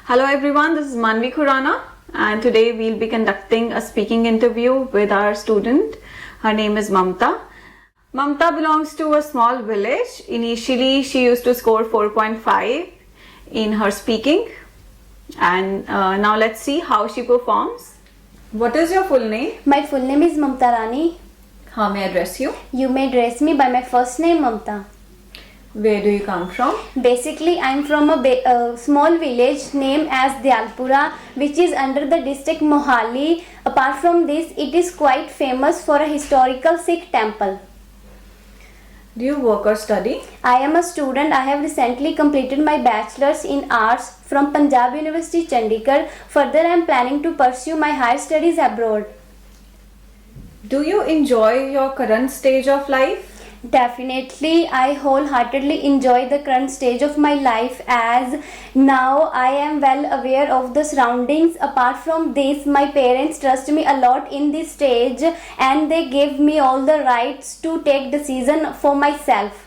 Hello everyone, this is Manvi Khurana and today we'll be conducting a speaking interview with our student. Her name is Mamta. Mamta belongs to a small village. Initially, she used to score 4.5 in her speaking and now let's see how she performs. What is your full name? My full name is Mamta Rani. How may I address you? You may address me by my first name Mamta. Where do you come from? Basically, I am from a small village named as Dyalpura, which is under the district Mohali. Apart from this, it is quite famous for a historical Sikh temple. Do you work or study? I am a student. I have recently completed my bachelor's in arts from Punjab University, Chandigarh. Further, I am planning to pursue my higher studies abroad. Do you enjoy your current stage of life? Definitely, I wholeheartedly enjoy the current stage of my life as now I am well aware of the surroundings. Apart from this, my parents trust me a lot in this stage and they give me all the rights to take decision for myself.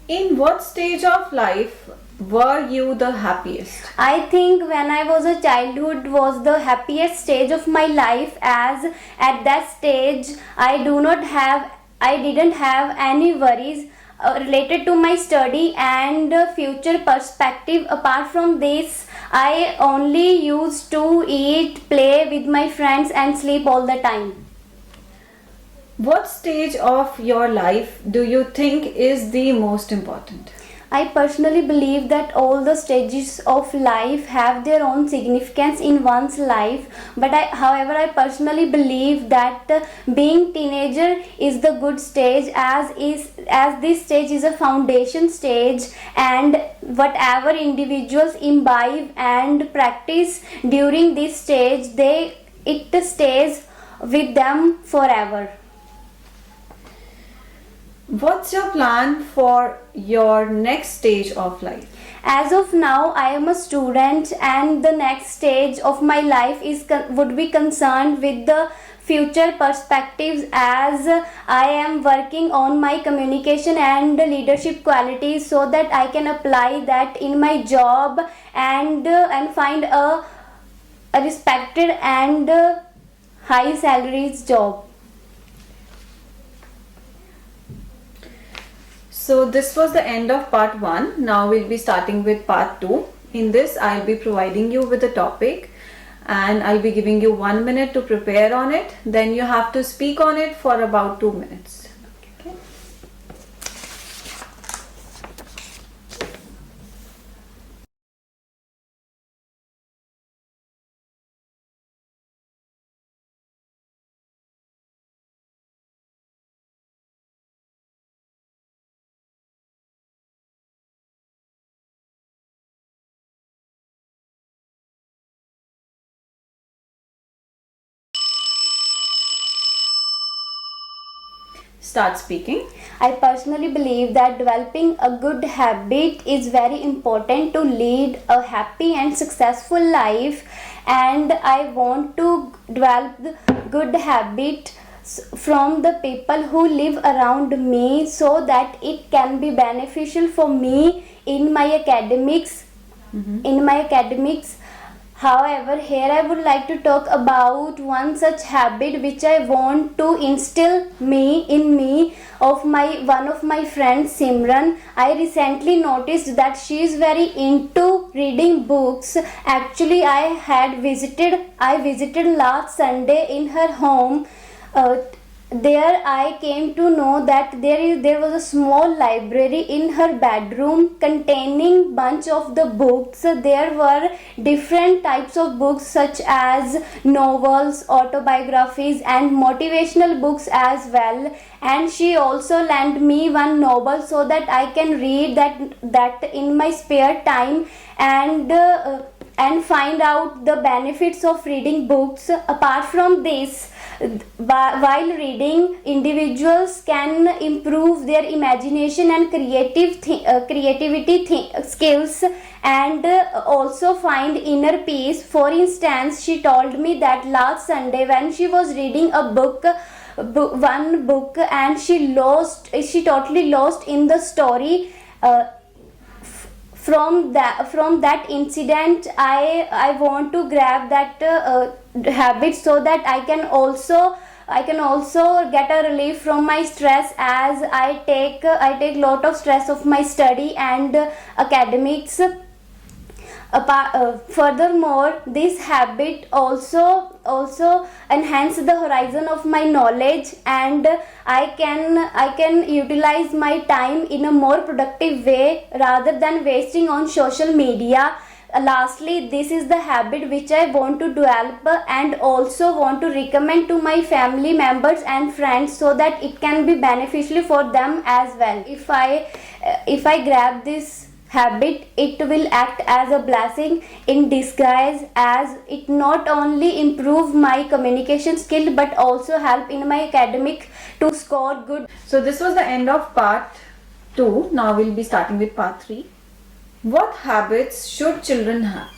In what stage of life were you the happiest? I think when I was a childhood was the happiest stage of my life as at that stage I didn't have any worries related to my study and future perspective. Apart from this, I only used to eat, play with my friends and sleep all the time. What stage of your life do you think is the most important? I personally believe that all the stages of life have their own significance in one's life, but however I personally believe that being teenager is the good stage as this stage is a foundation stage and whatever individuals imbibe and practice during this stage it stays with them forever. What's your plan for your next stage of life? As of now, I am a student and the next stage of my life would be concerned with the future perspectives as I am working on my communication and leadership qualities so that I can apply that in my job and find a respected and high salaries job. So this was the end of part 1. Now we'll be starting with part 2. In this I'll be providing you with a topic and I'll be giving you 1 minute to prepare on it. Then you have to speak on it for about 2 minutes. Okay. Start speaking. I personally believe that developing a good habit is very important to lead a happy and successful life, and I want to develop the good habit from the people who live around me so that it can be beneficial for me in my academics. However, here I would like to talk about one such habit which I want to instill in me of one of my friends, Simran. I recently noticed that she is very into reading books. Actually, I visited last Sunday in her home. There I came to know that there was a small library in her bedroom containing bunch of the books. There were different types of books such as novels, autobiographies and motivational books as well. And she also lent me one novel so that I can read that in my spare time and find out the benefits of reading books. Apart from this, while reading, individuals can improve their imagination and creativity skills and also find inner peace. For instance, she told me that last Sunday when she was reading one book and she totally lost in the story. from that incident, I want to grab that habit, so that I can also get a relief from my stress, as I take lot of stress of my study and academics. Furthermore, this habit also enhance the horizon of my knowledge, and I can utilize my time in a more productive way rather than wasting on social media. Lastly, this is the habit which I want to develop and also want to recommend to my family members and friends, so that it can be beneficial for them as well. If I grab this habit, it will act as a blessing in disguise, as it not only improve my communication skill but also help in my academic to score good. So this was the end of part 2. Now we'll be starting with part 3. What habits should children have?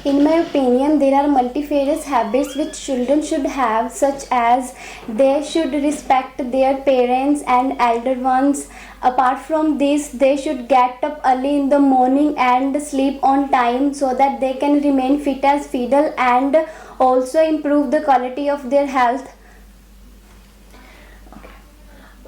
In my opinion, there are multifarious habits which children should have, such as they should respect their parents and elder ones. Apart from this, they should get up early in the morning and sleep on time, so that they can remain fit as fiddle and also improve the quality of their health.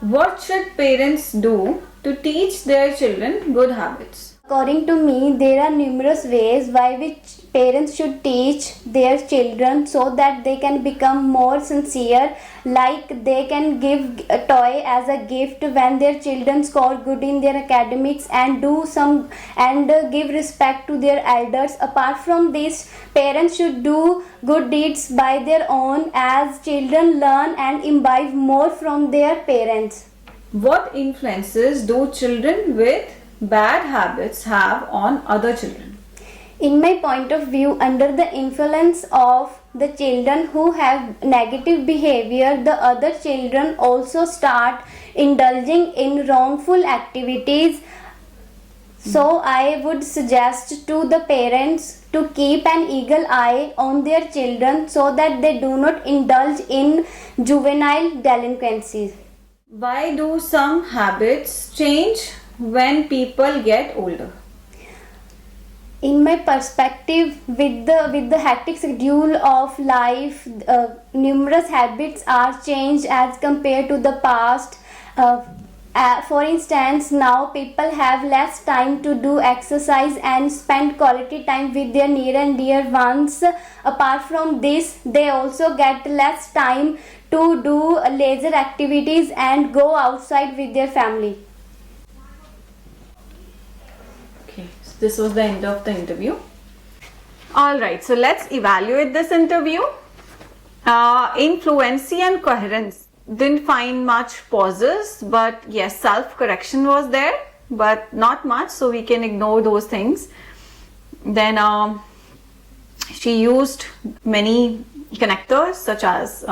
What should parents do to teach their children good habits? According to me, there are numerous ways by which parents should teach their children, so that they can become more sincere. Like, they can give a toy as a gift when their children score good in their academics, and give respect to their elders. Apart from this, parents should do good deeds by their own, as children learn and imbibe more from their parents. What influences do children with bad habits have on other children? In my point of view, under the influence of the children who have negative behavior, the other children also start indulging in wrongful activities. So I would suggest to the parents to keep an eagle eye on their children, so that they do not indulge in juvenile delinquencies. Why do some habits change when people get older? In my perspective, with the hectic schedule of life, numerous habits are changed as compared to the past. For instance, now people have less time to do exercise and spend quality time with their near and dear ones. Apart from this, they also get less time to do leisure activities and go outside with their family. Okay, so this was the end of the interview. Alright, so let's evaluate this interview. In fluency and coherence, didn't find much pauses, but yes, self-correction was there, but not much, so we can ignore those things. Then she used many connectors, such as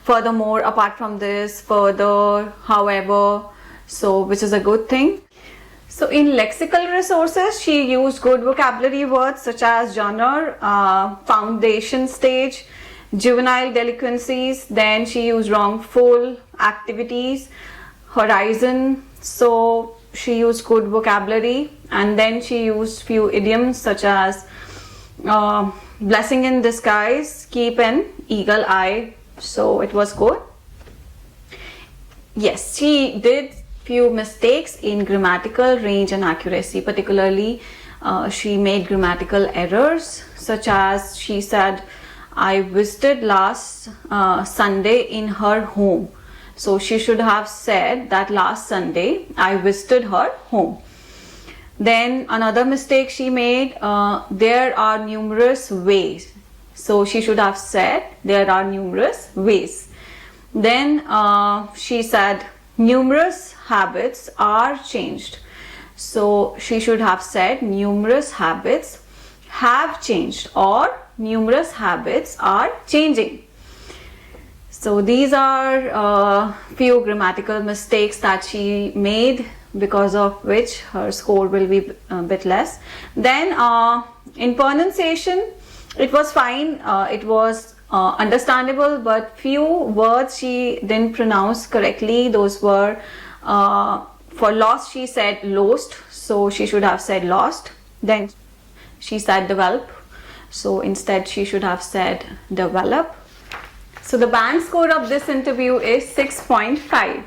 furthermore, apart from this, further, however, so which is a good thing. So in lexical resources, she used good vocabulary words such as genre, foundation stage, juvenile delinquencies. Then she used wrongful activities, horizon. So she used good vocabulary, and then she used few idioms such as blessing in disguise, keep an eagle eye. So it was good. Yes, she did few mistakes in grammatical range and accuracy. Particularly, she made grammatical errors, such as she said, I visited last Sunday in her home. So she should have said that last Sunday I visited her home. Then another mistake she made, there are numerous ways. So she should have said there are numerous ways. Then she said numerous habits are changed. So she should have said numerous habits have changed, or numerous habits are changing. So these are few grammatical mistakes that she made, because of which her score will be a bit less. Then in pronunciation, it was fine, it was understandable, but few words she didn't pronounce correctly. Those were For lost, she said lost, so she should have said lost. Then she said develop, so instead she should have said develop. So the band score of this interview is 6.5.